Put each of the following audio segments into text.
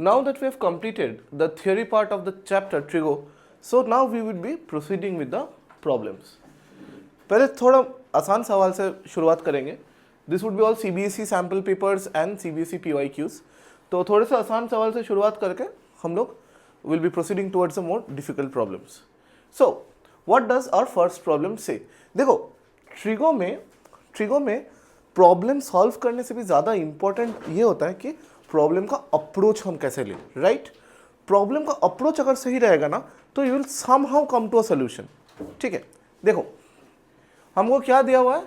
now that we have completed the theory part of the chapter trigo, so now we will be proceeding with the problems. पहले थोड़ा आसान सवाल से शुरुआत करेंगे. This would be all CBSE sample papers and CBSE PYQs. तो थोड़े से आसान सवाल से शुरुआत करके हम लोग will be proceeding towards a more difficult problems. So what does our first problem say? देखो ट्रिगो में प्रॉब्लम सॉल्व करने से भी ज़्यादा इंपॉर्टेंट ये होता है कि प्रॉब्लम का अप्रोच हम कैसे लें, राइट? प्रॉब्लम का अप्रोच अगर सही रहेगा ना तो you will somehow come to a solution. ठीक है, देखो हमको क्या दिया हुआ है,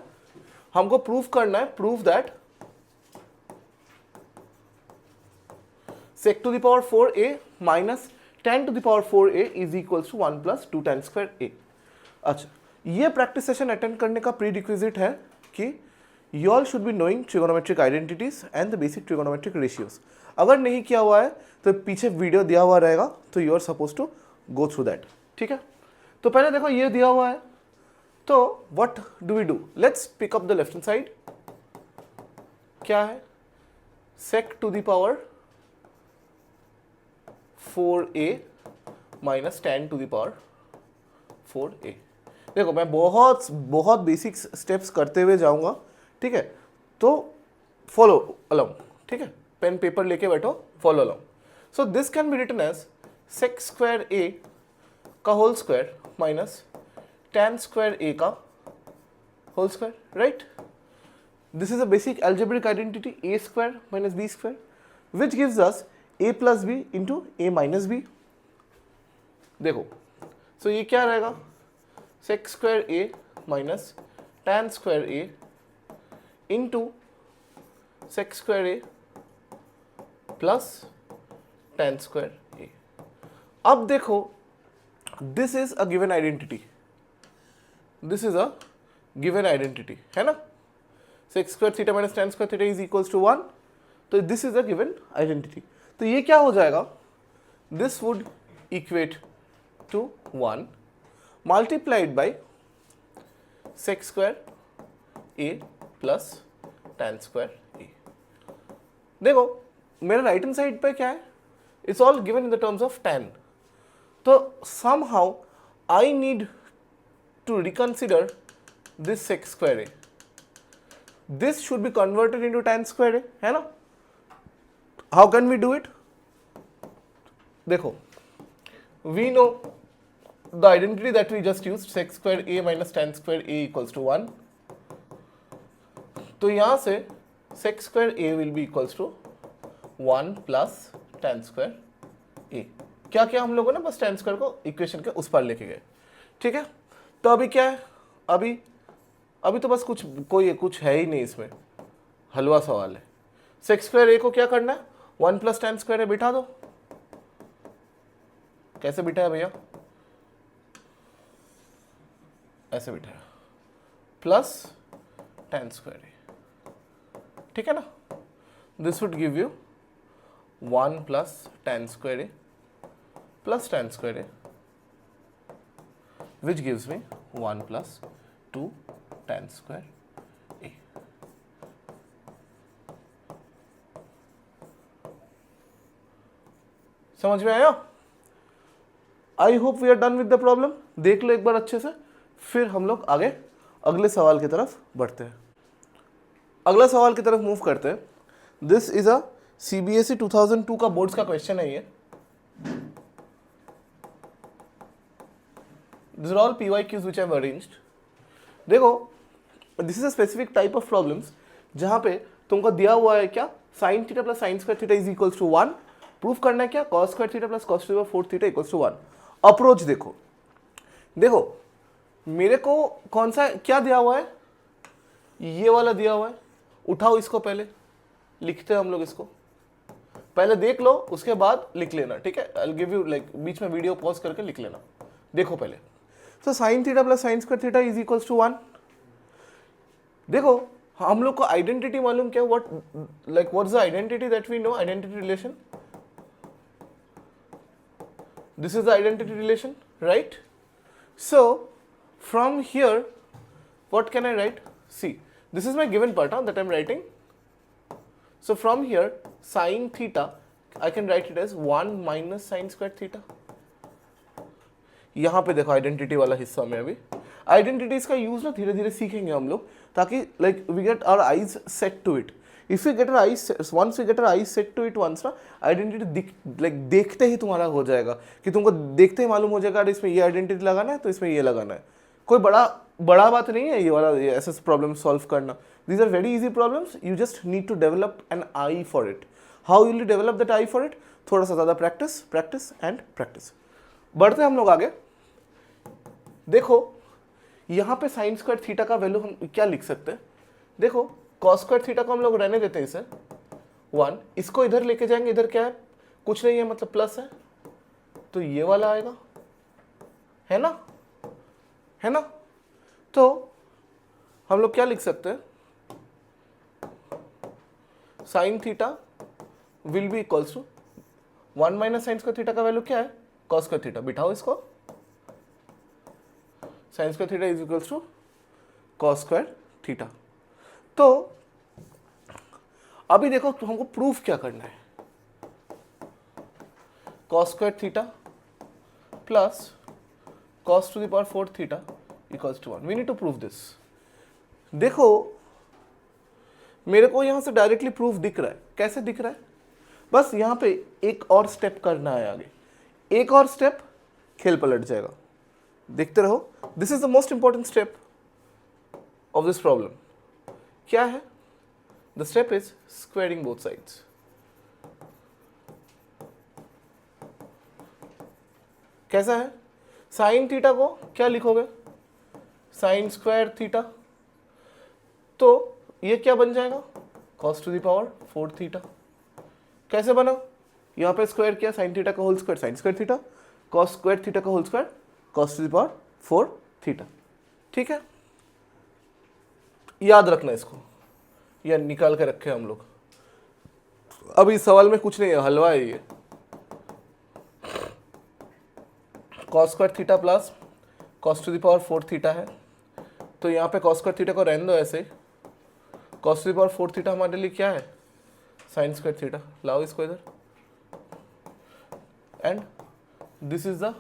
हमको प्रूफ करना है, proof that sec to the power 4a minus tan to the power 4a is equals to 1 plus 2 tan square a. अच्छा, ये प्रैक्टिस सेशन अटेंड करने का प्री रिक्विजिट है कि you all should be knowing trigonometric identities and the basic trigonometric ratios. अगर नहीं किया हुआ है तो पीछे वीडियो दिया हुआ रहेगा, तो you are supposed to go through that. ठीक है, तो पहले देखो ये दिया हुआ है, तो what do we do? Let's pick up the left hand side. क्या है? sec to the power 4a minus tan to the power 4a. देखो मैं बहुत बेसिक स्टेप्स करते हुए जाऊंगा, ठीक है? तो फॉलो अलोंग, ठीक है? पेन पेपर लेके बैठो, follow along. So this can be written as sec square a का whole square minus tan square a का whole square, right? This is a basic algebraic identity a square minus b square which gives us a plus b into a minus b. देखो सो ये क्या रहेगा, sec square a minus tan square a into sec square a plus tan square a. अब देखो this is a given identity, this is a given identity, है ना? sec square theta minus tan square theta is equals to 1. तो this is a given identity. तो ये क्या हो जाएगा, this would equate to 1 multiplied by sec square a plus tan square a. देखो मेरा राइट हैंड साइड पे क्या है, it's all given in the terms of tan. तो समहाउ I need to reconsider this sec square a. This should be converted into tan square a, है ना? How can we do it? देखो we know the identity that we just used, sec square a minus tan square a equals to 1. तो यहां से sec square a will be equals to 1 plus tan square a. क्या किया हम लोगों ने, बस tan square को इक्वेशन के उस पार लेके गए. ठीक है, तो अभी क्या है, अभी तो बस कुछ है ही नहीं इसमें, हलवा सवाल है. sec स्क्वायर a को क्या करना है, 1 प्लस tan स्क्वायर a बिठा दो. कैसे बिठाया भैया, ऐसे बिठाया, प्लस tan स्क्वायर a. ठीक है ना? This would give you 1 plus tan square a plus tan square a which gives me 1 plus 2 tan square a. समझ में आया? I hope we are done with the problem. देख लो एक बार अच्छे से, फिर हम लोग आगे अगले सवाल की तरफ बढ़ते हैं. अगला सवाल की तरफ मूव करते हैं. दिस इज अ CBSE 2002 का बोर्ड्स का क्वेश्चन है ये. This are all PYQs which I have arranged. देखो this is a specific type of problems जहां पे तुमको दिया हुआ है क्या, sin theta plus sin square theta is equals to 1. Proof करना है क्या, cos square theta plus cos to the 4 theta equals to 1. Approach देखो मेरे को कौन सा क्या दिया हुआ है, ये वाला दिया हुआ है. उठाओ इसको, पहले लिखते हैं हम लोग इसको, पहले देख लो उसके बाद लिख लेना, ठीक है? I will give you like बीच में वीडियो पॉज करके लिख लेना. देखो पहले, so sin theta plus sin square theta is equals to 1. देखो हम लोग को आइडेंटिटी मालूम क्या, what is the identity that we know, identity relation. This is the identity relation, right? So from here what can I write? See, this is my given part that I'm writing. So from here sin theta I can write it as 1 minus sine square theta. यहाँ पे देखो identity वाला हिस्सा में अभी identities का use ना धीरे धीरे सीखेंगे हम लोग, ताकि like we get our eyes set to it. If you get our eyes once we get our eyes set to it once ना, आइडेंटिटी लाइक देखते ही तुम्हारा हो जाएगा, कि तुमको देखते ही मालूम हो जाएगा अरे इसमें ये आइडेंटिटी लगाना है तो इसमें ये लगाना है। कोई बड़ा बात नहीं है ये वाला ऐसे प्रॉब्लम सॉल्व करना। These are very easy problems, you just need to develop an eye for it. How will you develop that eye for it? थोड़ा सा ज़्यादा प्रैक्टिस प्रैक्टिस एंड प्रैक्टिस। बढ़ते हम लोग आगे। देखो यहाँ पे साइन स्क्वायर थीटा का वैल्यू हम क्या लिख सकते हैं? देखो कॉस स्क्वायर थीटा को हम लोग रहने देते हैं इसे 1, इसको इधर लेके जाएंगे, इधर क्या है? कुछ नहीं है, मतलब प्लस है, तो ये वाला आएगा, है ना, है ना? तो हम लोग क्या लिख सकते हैं? Sine theta will be equals to 1 minus sine square theta का वैल्यू क्या है? Cos square theta. बिठाओ इसको, sine square theta is equals to cos square theta. तो अभी देखो तो हमको प्रूफ क्या करना है? Cos square theta plus cos to the power 4 theta equals to 1। We need to prove this. देखो मेरे को यहां से डायरेक्टली प्रूफ दिख रहा है। कैसे दिख रहा है? बस यहां पे एक और स्टेप करना है आगे, एक और स्टेप, खेल पलट जाएगा। देखते रहो। This is the most important step of this problem. क्या है? The step is squaring both sides. कैसा है? साइन थीटा को क्या लिखोगे? Sine square theta. तो ये क्या बन जाएगा? Cos to the power 4 theta. कैसे बना? यहां पे स्क्वायर किया, साइन थीटा का whole square sine square theta, cos square theta का whole square cos to the power 4 theta. ठीक है, याद रखना इसको, या निकाल के रखे हम लोग। अब इस सवाल में कुछ नहीं है, हलवा है ये। Cos square theta plus cos to the power 4 theta है, तो यहाँ पे कॉस स्क्वायर थीटा को रहने दो ऐसे। Cos to the power 4 theta हमारे लिए क्या है? Sine square theta. लाओ इसको इधर, and this is the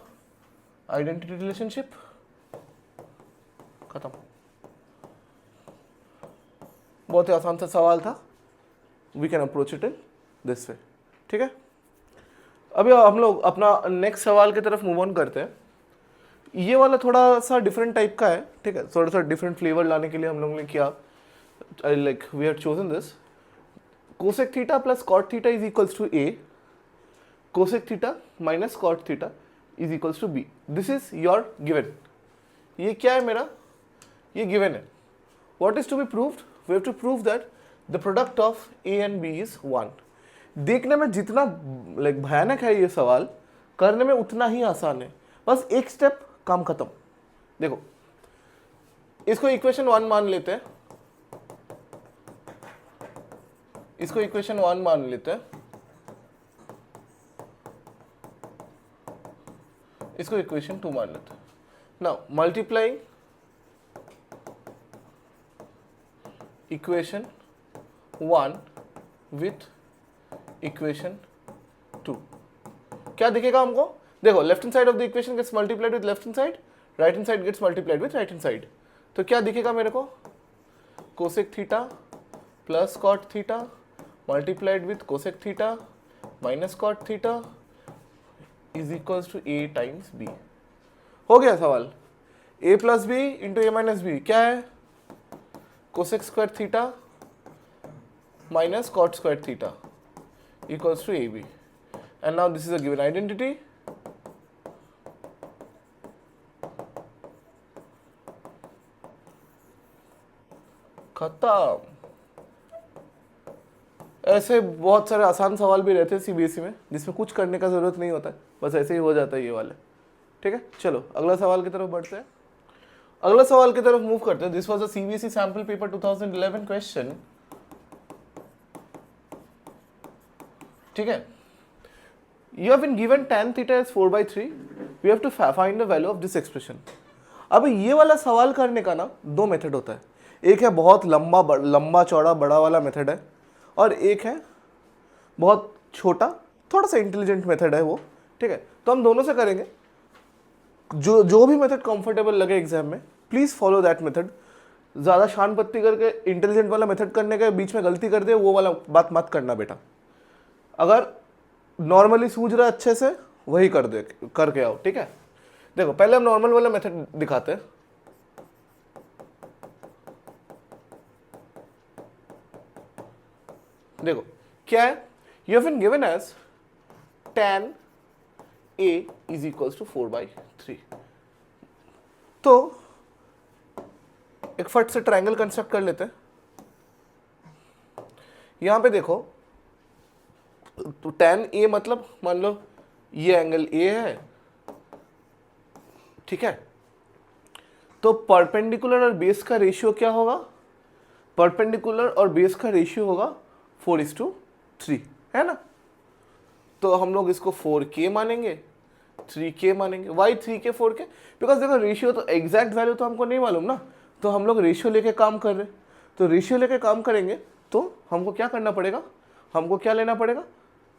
identity relationship. खत्म। बहुत ही आसान सा सवाल था। We can approach it in this way. ठीक है, अभी हम लोग अपना नेक्स्ट सवाल की तरफ मूव ऑन करते हैं। ये वाला थोड़ा सा डिफरेंट टाइप का है। ठीक है, थोड़ा सा डिफरेंट फ्लेवर लाने के लिए हम लोगों ने किया, like we have chosen this. Cosec theta plus cot theta is equals to A, cosec theta minus cot theta is equals to B. This is your given. ये क्या है मेरा? ये गिवन है। What is to be proved? We have to prove that the product of A and B is 1। देखने में जितना like भयानक है ये सवाल, करने में उतना ही आसान है। बस एक स्टेप, काम खत्म। देखो इसको इक्वेशन 1 मान लेते हैं, इसको इक्वेशन 1 मान लेते हैं, इसको इक्वेशन 2 मान लेते हैं। Now multiplying equation 1 with equation 2 क्या दिखेगा हमको? देखो left hand side of the equation gets multiplied with left hand side, right hand side gets multiplied with right hand side. तो क्या दिखेगा मेरे को? Cosec theta plus cot theta multiplied with cosec theta minus cot theta is equals to A times B. हो गया सवाल। A plus B into A minus B क्या है? Cosec square theta minus cot square theta equals to AB, and now this is a given identity. खत्म। ऐसे बहुत सारे आसान सवाल भी रहते हैं सीबीएसई में, जिसमें कुछ करने का जरूरत नहीं होता है, बस ऐसे ही हो जाता है ये वाले। ठीक है, चलो अगला सवाल की तरफ बढ़ते हैं। अगला सवाल की तरफ मूव करते हैं। This was a CBSE sample paper 2011 question. ठीक है, you have been given tan theta as 4/3, we have to find the value of this expression। अब ये वाला सवाल करने का ना दो मेथड होता है। एक है बहुत लंबा चौड़ा बड़ा वाला मेथड है, और एक है बहुत छोटा थोड़ा सा इंटेलिजेंट मेथड है वो, ठीक है। तो हम दोनों से करेंगे, जो भी मेथड कंफर्टेबल लगे एग्जाम में, प्लीज़ फॉलो दैट मेथड। ज़्यादा शान पत्ती करके इंटेलिजेंट वाला मेथड करने के बीच में गलती कर दे, वो वाला बात मत करना बेटा। अगर नॉर्मली सूझ रहा है अच्छे से, वही कर दे, करके आओ, ठीक है। देखो पहले हम नॉर्मल वाला मेथड दिखाते हैं। देखो क्या है, you have been given as tan a is equals to 4/3। तो एक फट से ट्रायंगल कंस्ट्रक्ट कर लेते हैं। यहां पे देखो, तो tan a मतलब मान लो ये एंगल a है, ठीक है। तो परपेंडिकुलर और बेस का रेशियो क्या होगा, परपेंडिकुलर और बेस का रेशियो होगा 4:3, है ना। तो हम लोग इसको 4k मानेंगे, 3k मानेंगे। Why 3k 4k? बिकॉज देखो रेशियो तो एग्जैक्ट वैल्यू तो हमको नहीं मालूम ना, तो हम लोग रेशियो लेके काम कर रहे हैं। तो रेशियो लेके काम करेंगे तो हमको क्या करना पड़ेगा, हमको क्या लेना पड़ेगा,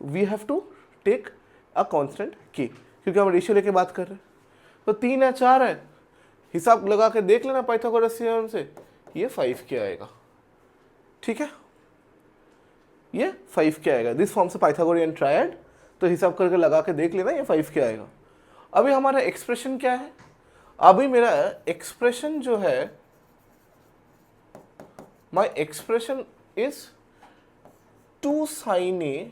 we have to take a constant k, क्योंकि हम रेशियो लेके बात कर रहे हैं। तो 3 है 4 है, हिसाब लगा के देख लेना पाइथागोरस थ्योरम से, ये 5k आएगा, ठीक है। ये 5k आएगा, दिस फॉर्म से पाइथागोरियन ट्रायड। तो हिसाब करके लगा के देख लेना, ये 5k आएगा। अभी हमारा एक्सप्रेशन क्या है, अभी मेरा एक्सप्रेशन जो है, my expression is 2 sin a,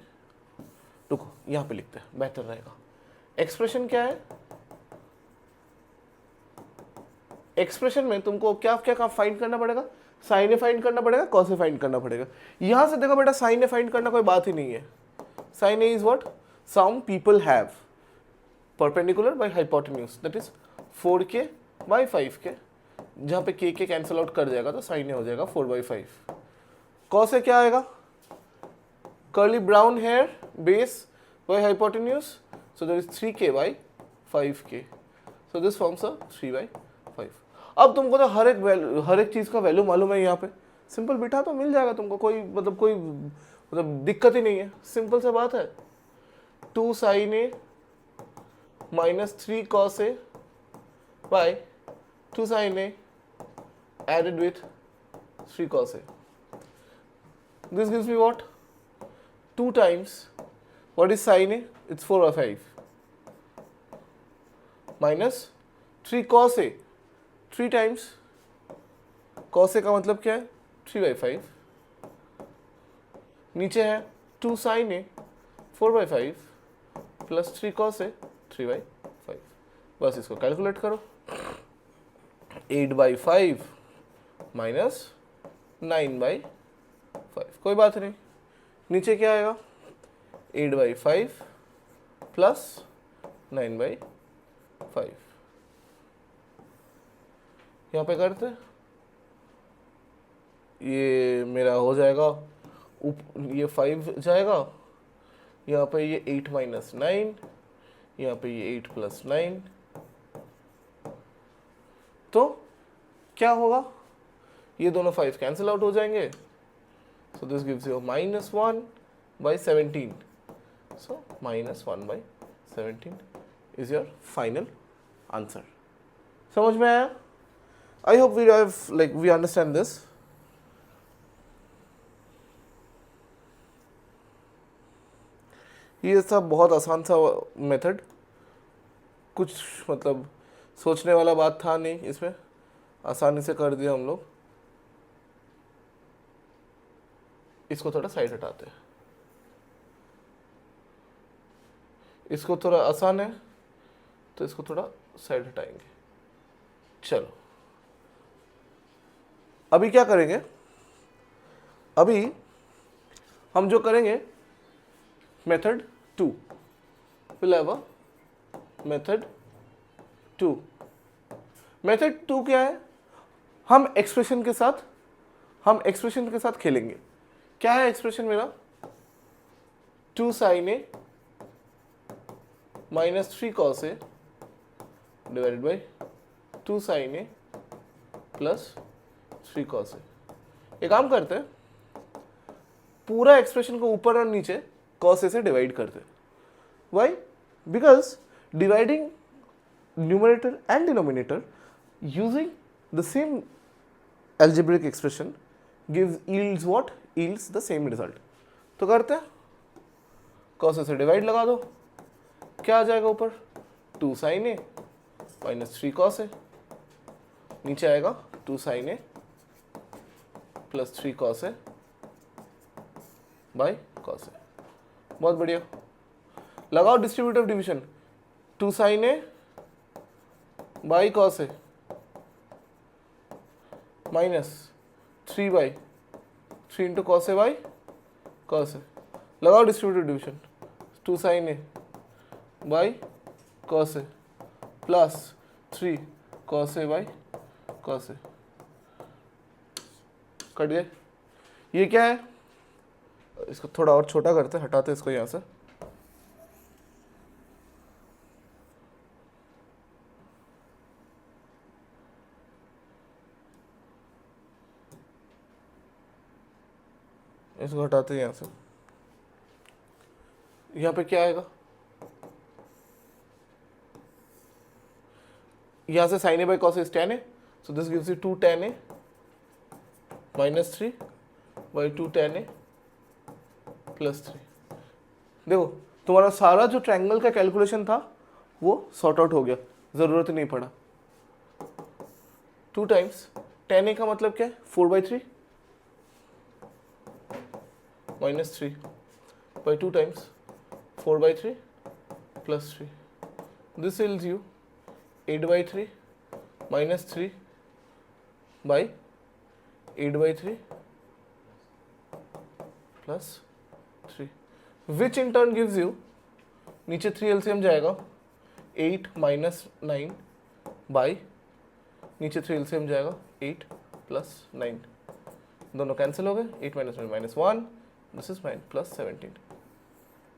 रुको यहां पे लिखते हैं बेहतर रहेगा। एक्सप्रेशन क्या है, एक्सप्रेशन में तुमको क्या क्या फाइंड करना पड़ेगा, साइन ए फाइंड करना पड़ेगा, कॉस ए फाइंड करना पड़ेगा। यहां से देखो बेटा, साइन ए फाइंड करना कोई बात ही नहीं है। Sine A is what, some people have perpendicular by hypotenuse, that is 4k by 5k, जहां पे k कैंसिल आउट कर जाएगा तो साइन ए हो जाएगा 4/5। कॉस ए क्या आएगा, curly brown hair base by hypotenuse, so that is 3k by 5k, so this forms a 3/5। अब तुमको तो हर एक चीज का वैल्यू मालूम है, यहाँ पे सिंपल बिठा तो मिल जाएगा तुमको, कोई दिक्कत ही नहीं है, सिंपल सा बात है। 2 sin a minus 3 cos a by 2 sin a added with 3 cos a. This gives me what? 2 times, what is sin a? It's 4/5 minus 3 cos a, 3 times cos a का मतलब क्या है, 3/5, नीचे है 2 sin a 4/5 plus 3 cos a 3/5। बस इसको calculate करो, 8/5 minus 9/5, कोई बात नहीं। नीचे क्या आएगा, 8/5 प्लस 9/5, यहाँ पे करते, ये मेरा हो जाएगा, ये 5 जाएगा, यहाँ पे ये 8 माइनस 9, यहाँ पे ये 8 प्लस 9, तो क्या होगा, ये दोनों 5 कैंसिल आउट हो जाएंगे, so this gives you -1/17, so -1/17 is your final answer. समझ में आया? I hope we understand this. ये सब बहुत आसान सा मेथड, कुछ मतलब सोचने वाला बात था नहीं इसमें, आसानी से कर दिया हम लोग। इसको थोड़ा साइड हटाते हैं, इसको थोड़ा आसान है तो इसको थोड़ा साइड हटाएंगे। चलो अभी क्या करेंगे, अभी हम जो करेंगे method 2, will have a method 2। Method 2 क्या है, हम एक्सप्रेशन के साथ खेलेंगे। क्या है एक्सप्रेशन मेरा, 2 sin a minus 3 cos a divided by 2 sin a plus 3 cos a। एक काम करते हैं, पूरा एक्सप्रेशन को ऊपर और नीचे cos a से डिवाइड करते हैं, Why? Because dividing numerator and denominator using the same algebraic expression yields what? Yields the same result. तो करते हैं, cos से डिवाइड लगा दो, क्या आ जाएगा ऊपर? 2 sin a minus 3 cos a, नीचे आएगा 2 sin a plus 3 cos a by cos a. बहुत बढ़िया, लगाओ distributive division. 2 sin a by cos a minus 3 by 3 into cos a by cos a. लगाओ distributive division. 2 sin a by cos a plus 3 cos a by cos a. Cut गए. ये क्या है? इसको थोड़ा और छोटा करते, हटाते इसको यहाँ से. इसको हटाते हैं यहाँ से. यहाँ पे क्या आएगा? यहाँ से sin a by cos a is tan a, so this gives you 2 tan a minus 3 by 2 tan a plus 3. देखो तुम्हारा सारा जो ट्रायंगल का कैलकुलेशन था वो सॉर्ट आउट हो गया, जरूरत ही नहीं पड़ा. 2 टाइम्स tan a का मतलब क्या है? 4 by 3 minus 3 by 2 times 4 by 3 plus 3. This yields you 8 by 3 minus 3 by 8 by 3 plus 3, which in turn gives you, नीचे 3 LCM जाएगा, 8 minus 9 by, नीचे 3 LCM जाएगा 8 plus 9, दोनों कैंसिल हो गए. 8 minus 9 minus 1, this is mine plus 17.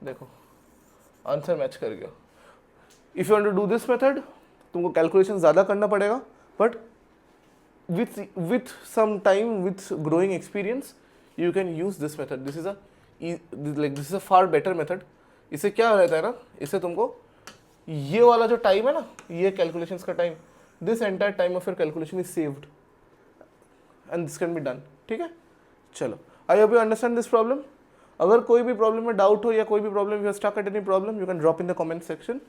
देखो answer match कर गया. If you want to do this method, तुमको कैलकुलेशन ज़्यादा करना पड़ेगा, but with some time, with growing experience, you can use this method. This is a far better method. इससे क्या रहता है ना, इससे तुमको ये वाला जो टाइम है ना, ये कैलकुलेशंस का time, this entire time of your calculation is saved and this can be done. ठीक है, चलो. I hope you understand this problem. अगर कोई भी प्रॉब्लम में डाउट हो या कोई भी problem, you are stuck at any problem, you can drop in the comment section.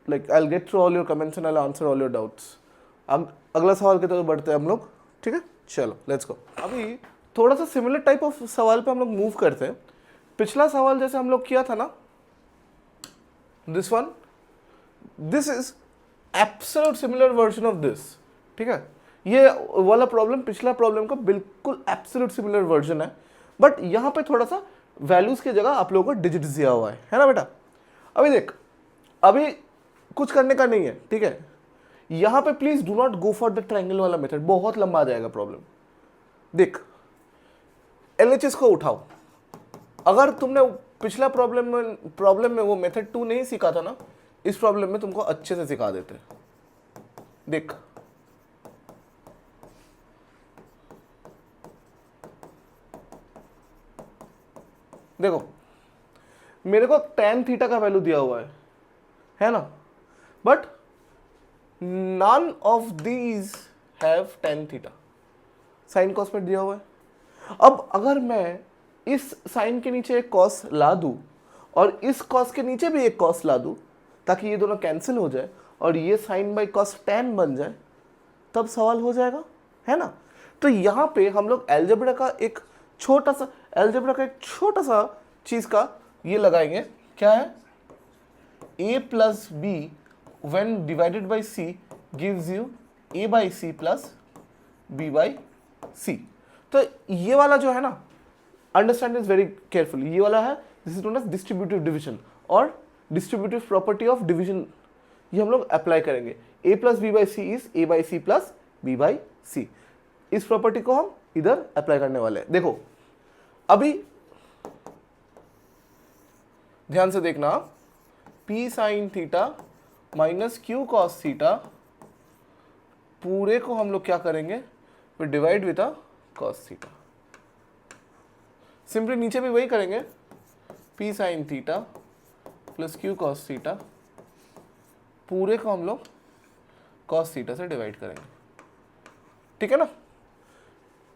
I'll get through all your comments and I'll answer all your doubts. अगला सवाल की तरफ बढ़ते हैं हम लोग. ठीक है, चलो लेट्स गो. अभी थोड़ा सा सिमिलर टाइप ऑफ सवाल पे हम लोग मूव करते हैं. पिछला सवाल जैसे हम लोग किया था ना, this one, this is absolute similar version of this. ठीक है, ये वाला प्रॉब्लम पिछला प्रॉब्लम का बिल्कुल एब्सोल्यूट सिमिलर वर्जन है, बट यहाँ पे थोड़ा सा वैल्यूज की जगह आप लोगों को डिजिट दिया हुआ है ना बेटा. अभी देख, अभी कुछ करने का नहीं है. ठीक है, यहाँ पे please do not go for the triangle वाला मेथड, बहुत लंबा आ जाएगा प्रॉब्लम. देख, LHS को उठाओ. अगर तुमने पिछला प्रॉब्लम में वो मेथड 2 नहीं सीखा था ना, इस प्रॉब्लम में तुमको अच्छे से सिखा देते. देख, देखो मेरे को tan थीटा का वैल्यू दिया हुआ है ना, but none of these have tan theta. Sine cos में दिया हुआ है. अब अगर मैं इस साइन के नीचे एक कॉस ला दूं और इस कॉस के नीचे भी एक कॉस ला दूं, ताकि ये दोनों कैंसिल हो जाए और ये साइन बाई कॉस tan बन जाए, तब सवाल हो जाएगा, है ना. तो यहाँ पे हम लोग एल्जेब्रा का एक छोटा सा चीज का ये लगाएंगे. क्या है? a plus B when divided by c gives you a by c plus b by c. तो ये वाला जो है ना, अंडरस्टैंड इज वेरी केयरफुली, ये वाला है, this is known as distributive division और डिस्ट्रीब्यूटिव प्रॉपर्टी ऑफ डिवीजन. ये हम लोग अप्लाई करेंगे. a plus B by C is a by C plus b by C. इस प्रॉपर्टी को हम इधर अप्लाई करने वाले हैं. देखो अभी ध्यान से देखना, p sine theta minus Q cos theta, पूरे को हम लोग क्या करेंगे, फिर divide with cos theta. Simply नीचे भी वही करेंगे, p sine theta plus Q cos theta, पूरे को हम लोग कॉस थीटा से डिवाइड करेंगे, ठीक है ना।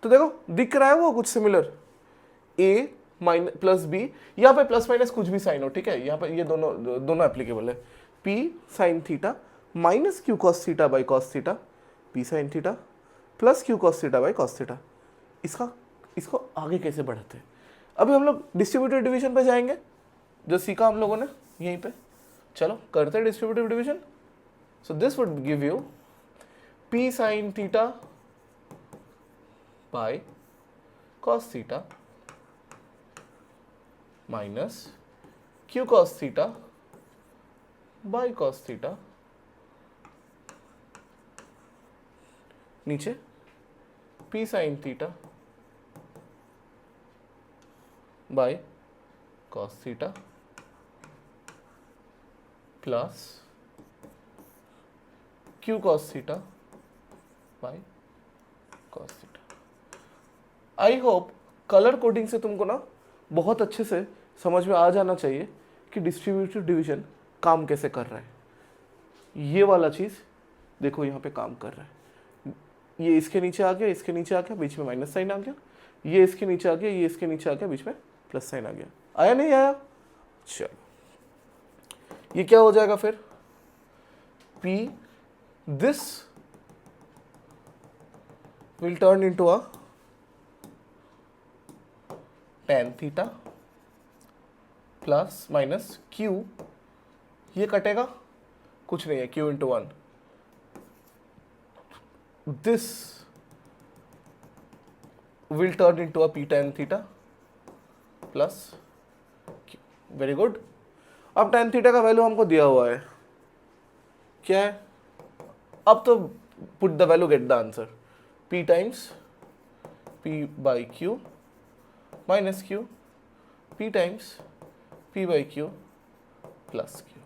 तो देखो दिख रहा है वो कुछ similar, a minus plus B, यहाँ पे प्लस माइनस कुछ भी साइन हो, ठीक है, यहाँ पे ये दोनों एप्लीकेबल है। p sine theta minus Q cos theta by cos theta, p sine theta plus Q cos theta by cos theta. इसको आगे कैसे बढ़ाते हैं? अभी हम लोग डिस्ट्रीब्यूटिव डिवीजन पे जाएंगे, जो सीखा हम लोगों ने यहीं पे। चलो करते हैं distributive division. So this would give you p sine theta by cos theta minus q cos theta by cos theta, नीचे p sine theta by cos theta plus q cos theta by cos theta. I hope colour coding से तुमको ना बहुत अच्छे से समझ में आ जाना चाहिए कि डिस्ट्रीब्यूटिव डिवीजन काम कैसे कर रहा है। ये वाला चीज़ देखो यहाँ पे काम कर रहा है, ये इसके नीचे आ गया, इसके नीचे आ गया, बीच में माइनस साइन आ गया, ये इसके नीचे आ गया, ये इसके नीचे आ गया, बीच में प्लस साइन आ गया। आया नहीं आया? चलो ये क्या हो जाएगा फिर, P this will turn into a tan theta plus minus Q, ये कटेगा कुछ नहीं है, Q into 1, this will turn into a P tan theta plus Q। Very good. अब tan थीटा का वैल्यू हमको दिया हुआ है, क्या है? अब तो put the value, get the answer. P times P by Q minus Q, P times P by Q plus Q।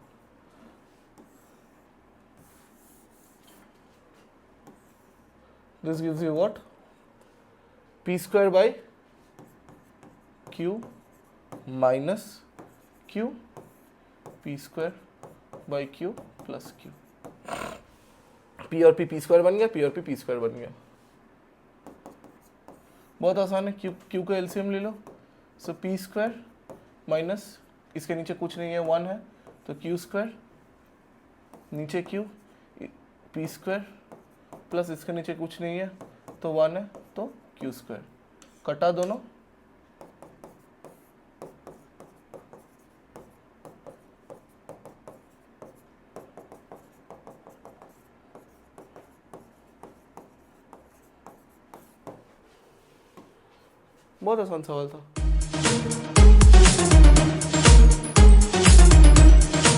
This gives you what? P square by Q minus Q, P square by Q plus Q। P और P square बन गया, P और P square बन गया। बहुत आसान है, Q का एलसीएम ले लो। सो P स्क्वायर माइनस इसके नीचे कुछ नहीं है, 1 है, तो Q स्क्वायर, नीचे Q, P स्क्वायर प्लस इसके नीचे कुछ नहीं है तो 1 है, तो Q स्क्वायर। कटा दोनों, बहुत आसान सवाल था।